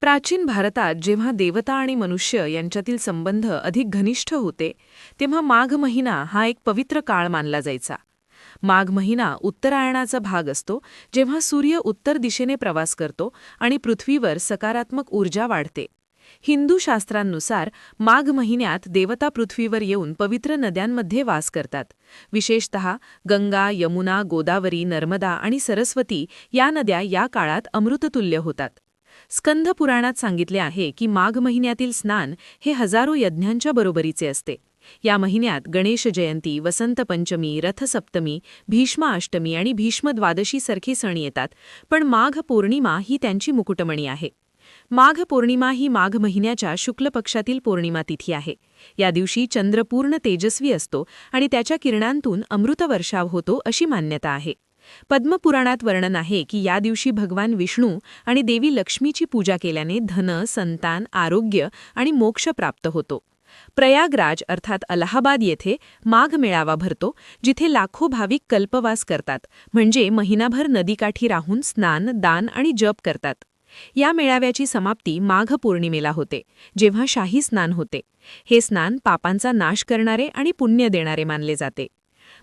प्राचीन भारतात जेव्हा देवता आणि मनुष्य यांच्यातील संबंध अधिक घनिष्ठ होते तेव्हा माघ महिना हा एक पवित्र काळ मानला जायचा. माघ महिना उत्तरायणाचा भाग असतो, जेव्हा सूर्य उत्तर दिशेने प्रवास करतो आणि पृथ्वीवर सकारात्मक ऊर्जा वाढते. हिंदू शास्त्रांनुसार माघ महिन्यात देवता पृथ्वीवर येऊन पवित्र नद्यांमध्ये वास करतात. विशेषतः गंगा, यमुना, गोदावरी, नर्मदा आणि सरस्वती या नद्या या काळात अमृततुल्य होतात. स्कंद पुराणात सांगितले आहे की माघ महिन्यातील स्नान हे हजारो यज्ञांच्या बरोबरीचे असते. या महिन्यात गणेश जयंती, वसंत पंचमी, रथसप्तमी, भीष्म अष्टमी आणि भीष्म द्वादशी सारखे सण येतात, पण माघ पौर्णिमा ही त्यांची मुकुटमणी आहे. माघ पौर्णिमा ही माघ महिन्याच्या शुक्ल पक्षातील पौर्णिमा तिथी आहे. या दिवशी चंद्र पूर्ण तेजस्वी असतो आणि त्याच्या किरणांतून अमृतवर्षाव होतो अशी मान्यता आहे. पद्मपुराणात वर्णन आहे की या दिवशी भगवान विष्णू आणि देवी लक्ष्मीची पूजा केल्याने धन, संतान, आरोग्य आणि मोक्ष प्राप्त होतो. प्रयागराज अर्थात अलाहाबाद येथे माघ मेळावा भरतो, जिथे लाखो भाविक कल्पवास करतात, म्हणजे महिनाभर नदीकाठी राहून स्नान, दान आणि जप करतात. या मेळाव्याची समाप्ती माघ पौर्णिमेला होते, जेव्हा शाही स्नान होते. हे स्नान पापांचा नाश करणारे आणि पुण्य देणारे मानले जाते.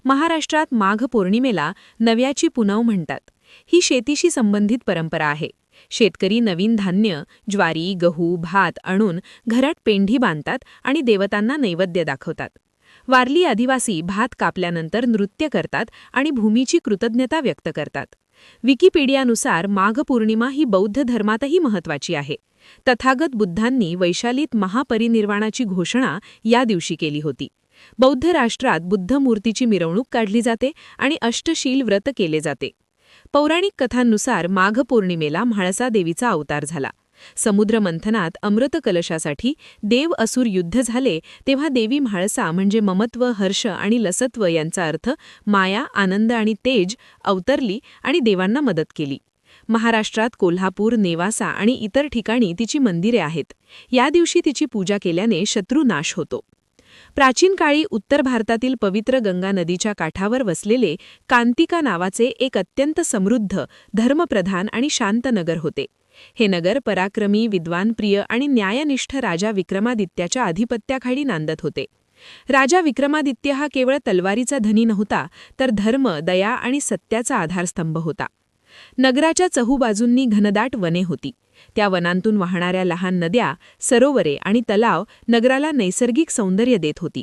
महाराष्ट्रात माघ पौर्णिमेला नव्याची पुनव म्हणतात. ही शेतीशी संबंधित परंपरा आहे. शेतकरी नवीन धान्य, ज्वारी, गहू, भात आणून घरात पेंढी बांधतात आणि देवतांना नैवेद्य दाखवतात. वारली आदिवासी भात कापल्यानंतर नृत्य करतात आणि भूमीची कृतज्ञता व्यक्त करतात. विकिपीडियानुसार माघ पौर्णिमा ही बौद्ध धर्मातही महत्त्वाची आहे. तथागत बुद्धांनी वैशालीत महापरिनिर्वाणाची घोषणा या दिवशी केली होती. बौद्ध राष्ट्रात बुद्ध मूर्तीची मिरवणूक काढली जाते आणि अष्टशील व्रत केले जाते. पौराणिक कथांनुसार माघ पौर्णिमेला म्हाळसा देवीचा अवतार झाला. समुद्र मंथनात अमृत कलशासाठी देव असुर युद्ध झाले तेव्हा देवी म्हाळसा म्हणजे ममत्व, हर्ष आणि लसत्व यांचा अर्थ माया, आनंद आणि तेज अवतरली आणि देवांना मदत केली. महाराष्ट्रात कोल्हापूर, नेवासा आणि इतर ठिकाणी तिची मंदिरे आहेत. या दिवशी तिची पूजा केल्याने शत्रू नाश होतो. प्राचीन काळी उत्तर भारतातील पवित्र गंगा नदीच्या काठावर वसलेले कांतिका नावाचे एक अत्यंत समृद्ध, धर्मप्रधान आणि शांत नगर होते. हे नगर पराक्रमी, विद्वानप्रिय आणि न्यायनिष्ठ राजा विक्रमादित्याच्या अधिपत्याखाली नांदत होते. राजा विक्रमादित्य हा केवळ तलवारीचा धनी नव्हता, तर धर्म, दया आणि सत्याचा आधारस्तंभ होता. नगराच्या चहूबाजूंनी घनदाट वने होती. त्या वनांतून वाहणाऱ्या लहान नद्या, सरोवरे आणि तलाव नगराला नैसर्गिक सौंदर्य देत होती.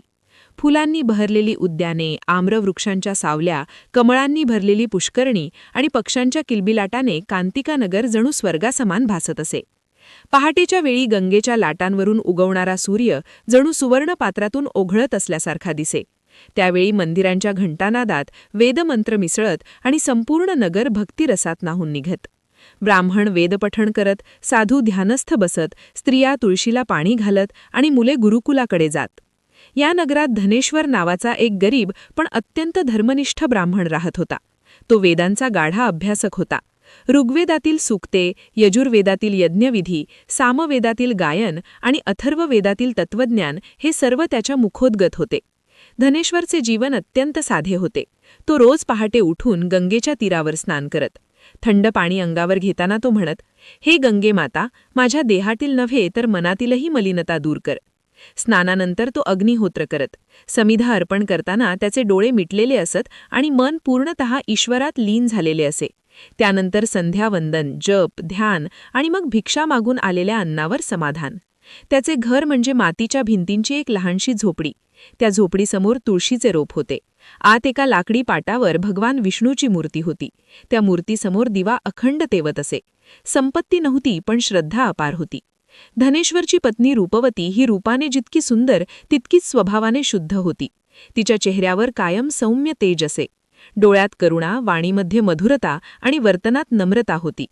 फुलांनी बहरलेली उद्याने, आम्रवृक्षांच्या सावल्या, कमळांनी भरलेली पुष्करणी आणि पक्ष्यांच्या किलबिलाटाने कांतिका नगर जणू स्वर्गासमान भासत असे. पहाटेच्या वेळी गंगेच्या लाटांवरून उगवणारा सूर्य जणू सुवर्ण पात्रातून ओघळत असल्यासारखा दिसे. त्यावेळी मंदिरांच्या घंटानादात वेदमंत्र मिसळत आणि संपूर्ण नगर भक्तिरसात न्हाऊन निघत. ब्राह्मण वेदपठण करत, साधू ध्यानस्थ बसत, स्त्रिया तुळशीला पाणी घालत आणि मुले गुरुकुलाकडे जात. या नगरात धनेश्वर नावाचा एक गरीब पण अत्यंत धर्मनिष्ठ ब्राह्मण राहत होता. तो वेदांचा गाढा अभ्यासक होता. ऋग्वेदातील सूक्ते, यजुर्वेदातील यज्ञविधी, सामवेदातील गायन आणि अथर्ववेदातील तत्वज्ञान हे सर्व त्याच्या मुखोद्गत होते. धनेश्वरचे जीवन अत्यंत साधे होते. तो रोज पहाटे उठून गंगेच्या तीरावर स्नान करत. थंड पाणी अंगावर घेताना तो म्हणत, हे गंगे माता, माझ्या देहातील नव्हे तर मनातीलही मलिनता दूर कर. स्नानानंतर तो अग्निहोत्र करत. समिधा अर्पण करताना त्याचे डोळे मिटलेले असत आणि मन पूर्णतः ईश्वरात लीन झालेले असे. त्यानंतर संध्यावंदन, जप, ध्यान आणि मग भिक्षा मागून आलेल्या अन्नावर समाधान. त्याचे घर म्हणजे मातीच्या भिंतींची एक लहानशी झोपडी. त्या झोपडीसमोर तुळशीचे रोप होते. आत एका लाकडी पाटावर भगवान विष्णूची मूर्ती होती. त्या मूर्तीसमोर दिवा अखंड तेवत असे. संपत्ती नव्हती, पण श्रद्धा अपार होती. धनेश्वरची पत्नी रूपवती ही रूपाने जितकी सुंदर तितकीच स्वभावाने शुद्ध होती. तिच्या चेहऱ्यावर कायम सौम्य तेज असे. डोळ्यात करुणा, वाणीमध्ये मधुरता आणि वर्तनात नम्रता होती.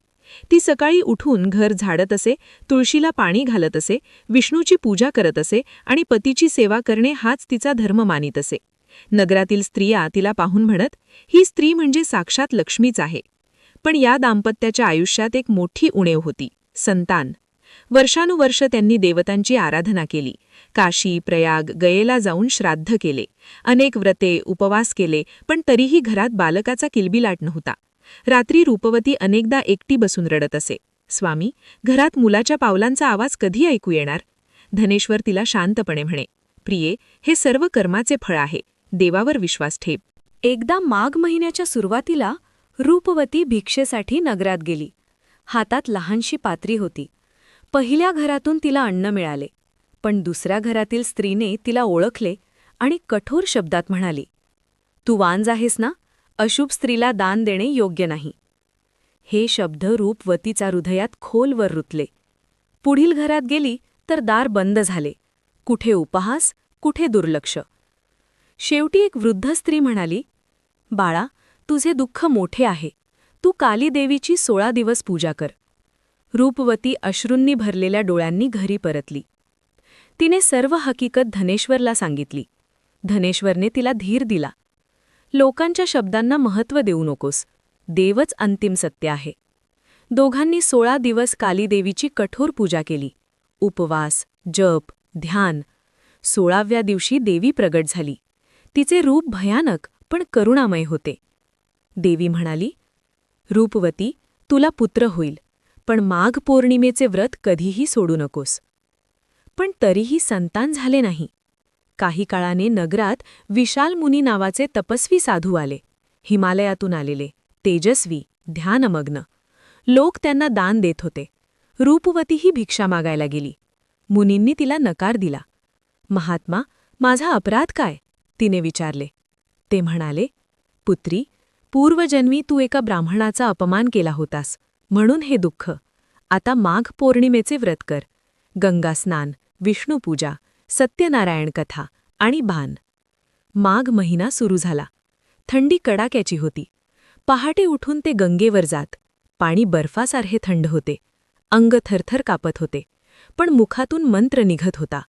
ती सकाळी उठून घर झाडत असे, तुळशीला पाणी घालत असे, विष्णूची पूजा करत असे आणि पतीची सेवा करणे हाच तिचा धर्म मानित असे. नगरातील स्त्रिया तिला पाहून म्हणत, ही स्त्री म्हणजे साक्षात लक्ष्मीच आहे. पण या दाम्पत्याच्या आयुष्यात एक मोठी उणीव होती, संतान. वर्षानुवर्ष त्यांनी देवतांची आराधना केली. काशी, प्रयाग, गयेला जाऊन श्राद्ध केले. अनेक व्रते, उपवास केले, पण तरीही घरात बालकाचा किलबिलाट नव्हता. रात्री रूपवती अनेकदा एकटी बसून रडत असे. स्वामी, घरात मुलाच्या पावलांचा आवाज कधी ऐकू येणार? धनेश्वर तिला शांतपणे म्हणे, प्रिये, हे सर्व कर्माचे फळ आहे. देवावर विश्वास ठेव. एकदा माघ महिन्याच्या सुरुवातीला रूपवती भिक्षेसाठी नगरात गेली. हातात लहानशी पात्री होती. पहिल्या घरातून तिला अन्न मिळाले, पण दुसऱ्या घरातील स्त्रीने तिला ओळखले आणि कठोर शब्दात म्हणाली, तू वांज आहेस ना? अशुभ स्त्रीला दान देणे योग्य नाही. हे शब्द रूपवतीचा हृदयात खोलवर रुतले. पुढील घरात गेली तर दार बंद झाले. कुठे उपहास, कुठे दुर्लक्ष. शेवटी एक वृद्ध स्त्री म्हणाली, बाळा, तुझे दुःख मोठे आहे. तू काली देवीची 16 दिवस पूजा कर. रूपवती अश्रूंनी भरलेल्या डोळ्यांनी घरी परतली. तिने सर्व हकीकत धनेश्वरला सांगितली. धनेश्वरने तिला धीर दिला. लोकांच्या शब्दांना महत्त्व देऊ नकोस. देवच अंतिम सत्य आहे. दोघांनी 16 दिवस कालीदेवीची कठोर पूजा केली. उपवास, जप, ध्यान. 16व्या दिवशी देवी प्रगट झाली. तिचे रूप भयानक पण करुणामय होते. देवी म्हणाली, रूपवती, तुला पुत्र होईल, पण माघ पौर्णिमेचे व्रत कधीही सोडू नकोस. पण तरीही संतान झाले नाही. काही काळाने नगरात विशाल मुनी नावाचे तपस्वी साधू आले. हिमालयातून आलेले, तेजस्वी, ध्यानमग्न. लोक त्यांना दान देत होते. रूपवतीही भिक्षा मागायला गेली. मुनींनी तिला नकार दिला. महात्मा, माझा अपराध काय? तिने विचारले. ते म्हणाले, पुत्री, पूर्वजन्मी तू एका ब्राह्मणाचा अपमान केला होतास, म्हणून हे दुःख. आता माघ पौर्णिमेचे व्रत कर. गंगास्नान, विष्णुपूजा, सत्यनारायण कथा आणि बाण. माघ महिना सुरू झाला. थंडी कडाक्याची होती. पहाटे उठून ते गंगेवर जात. पाणी बर्फासारखे थंड होते. अंग थरथर कापत होते, पण मुखातून मंत्र निघत होता.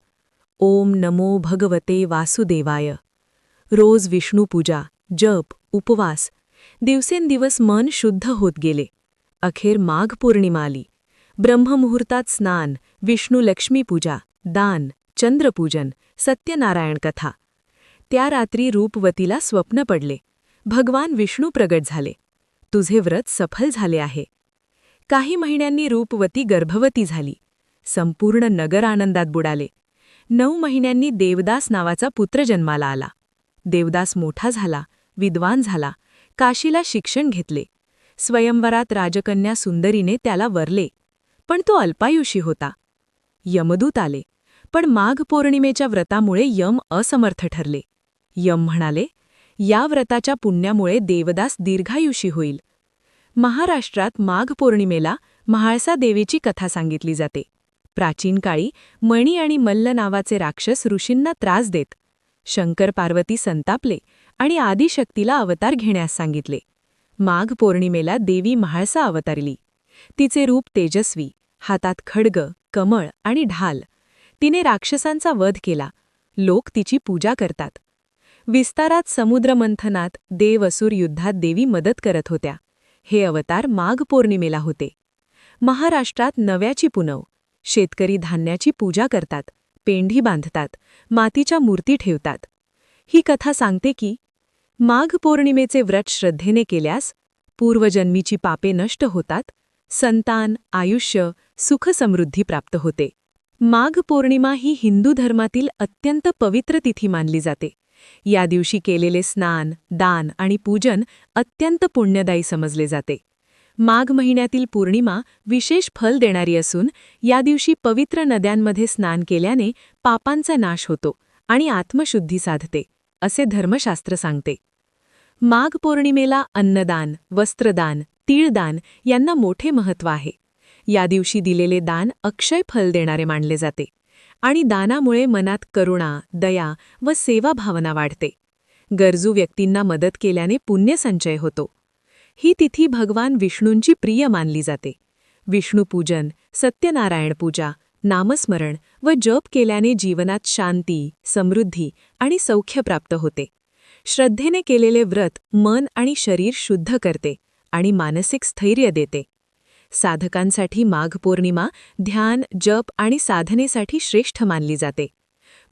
ओम नमो भगवते वासुदेवाय. रोज विष्णुपूजा, जप, उपवास. दिवसेंदिवस मन शुद्ध होत गेले. अखेर माघ पौर्णिमा आली. ब्रह्ममुहूर्तात स्नान, विष्णू-लक्ष्मीपूजा, दान, चंद्रपूजन, सत्यनारायण कथा. त्या रात्री रूपवतीला स्वप्न पडले. भगवान विष्णू प्रगट झाले. तुझे व्रत सफल झाले आहे. काही महिन्यांनी रूपवती गर्भवती झाली. संपूर्ण नगर आनंदात बुडाले. 9 महिन्यांनी देवदास नावाचा पुत्र जन्माला आला. देवदास मोठा झाला, विद्वान झाला, काशीला शिक्षण घेतले. स्वयंवरात राजकन्या सुंदरीने त्याला वरले, पण तो अल्पायुषी होता. यमदूत आले, पण माघ पौर्णिमेच्या व्रतामुळे यम असमर्थ ठरले. यम म्हणाले, या व्रताच्या पुण्यामुळे देवदास दीर्घायुषी होईल. महाराष्ट्रात माघ पौर्णिमेला म्हाळसा देवीची कथा सांगितली जाते. प्राचीन काळी मणी आणि मल्ल नावाचे राक्षस ऋषींना त्रास देत. शंकर पार्वती संतापले आणि आदिशक्तीला अवतार घेण्यास सांगितले. माघ पौर्णिमेला देवी म्हाळसा अवतरली. तिचे रूप तेजस्वी, हातात खड्ग, कमळ आणि ढाल. तिने राक्षसांचा वध केला. लोक तिची पूजा करतात. विस्तारात समुद्रमंथनात देव-असुर युद्धात देवी मदत करत होत्या. हे अवतार माघ पौर्णिमेला होते. महाराष्ट्रात नव्याची पुनव. शेतकरी धान्याची पूजा करतात, पेंढी बांधतात, मातीच्या मूर्ती ठेवतात. ही कथा सांगते की माघ पौर्णिमेचे व्रत श्रद्धेने केल्यास पूर्वजन्मीची पापे नष्ट होतात, संतान, आयुष्य, सुखसमृद्धी प्राप्त होते. माघ पौर्णिमा ही हिंदू धर्मातील अत्यंत पवित्र तिथी मानली जाते. या दिवशी केलेले स्नान, दान आणि पूजन अत्यंत पुण्यदायी समजले जाते. माघ महिन्यातील पौर्णिमा विशेष फल देणारी असून या दिवशी पवित्र नद्यांमध्ये स्नान केल्याने पापांचा नाश होतो आणि आत्मशुद्धी साधते, असे धर्मशास्त्र सांगते. माघ पौर्णिमेला अन्नदान, वस्त्रदान, तीळदान यांना मोठे महत्त्व आहे. या दिवशी दिलेले दान अक्षय फल देणारे मानले जाते आणि दानामुळे मनात करुणा, दया व सेवाभावना वाढते. गरजू व्यक्तींना मदत केल्याने पुण्यसंचय होतो. ही तिथी भगवान विष्णूंची प्रिय मानली जाते. विष्णुपूजन, सत्यनारायण पूजा, नामस्मरण व जप केल्याने जीवनात शांती, समृद्धी आणि सौख्य प्राप्त होते. श्रद्धेने केलेले व्रत मन आणि शरीर शुद्ध करते आणि मानसिक स्थैर्य देते. साधकांसाठी माघ पौर्णिमा ध्यान, जप आणि साधनेसाठी श्रेष्ठ मानली जाते.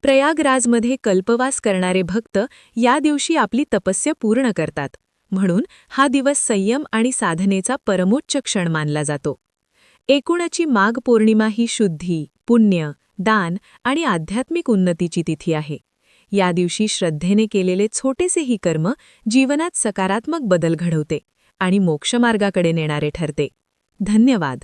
प्रयागराजमध्ये कल्पवास करणारे भक्त या दिवशी आपली तपस्या पूर्ण करतात. म्हणून हा दिवस संयम आणि साधनेचा परमोच्च क्षण मानला जातो. एकूणची माघ पौर्णिमा ही शुद्धी, पुण्य, दान आणि आध्यात्मिक उन्नतीची तिथी आहे. या दिवशी श्रद्धेने केलेले छोटेसेही कर्म जीवनात सकारात्मक बदल घडवते आणि मोक्षमार्गाकडे नेणारे ठरते. धन्यवाद.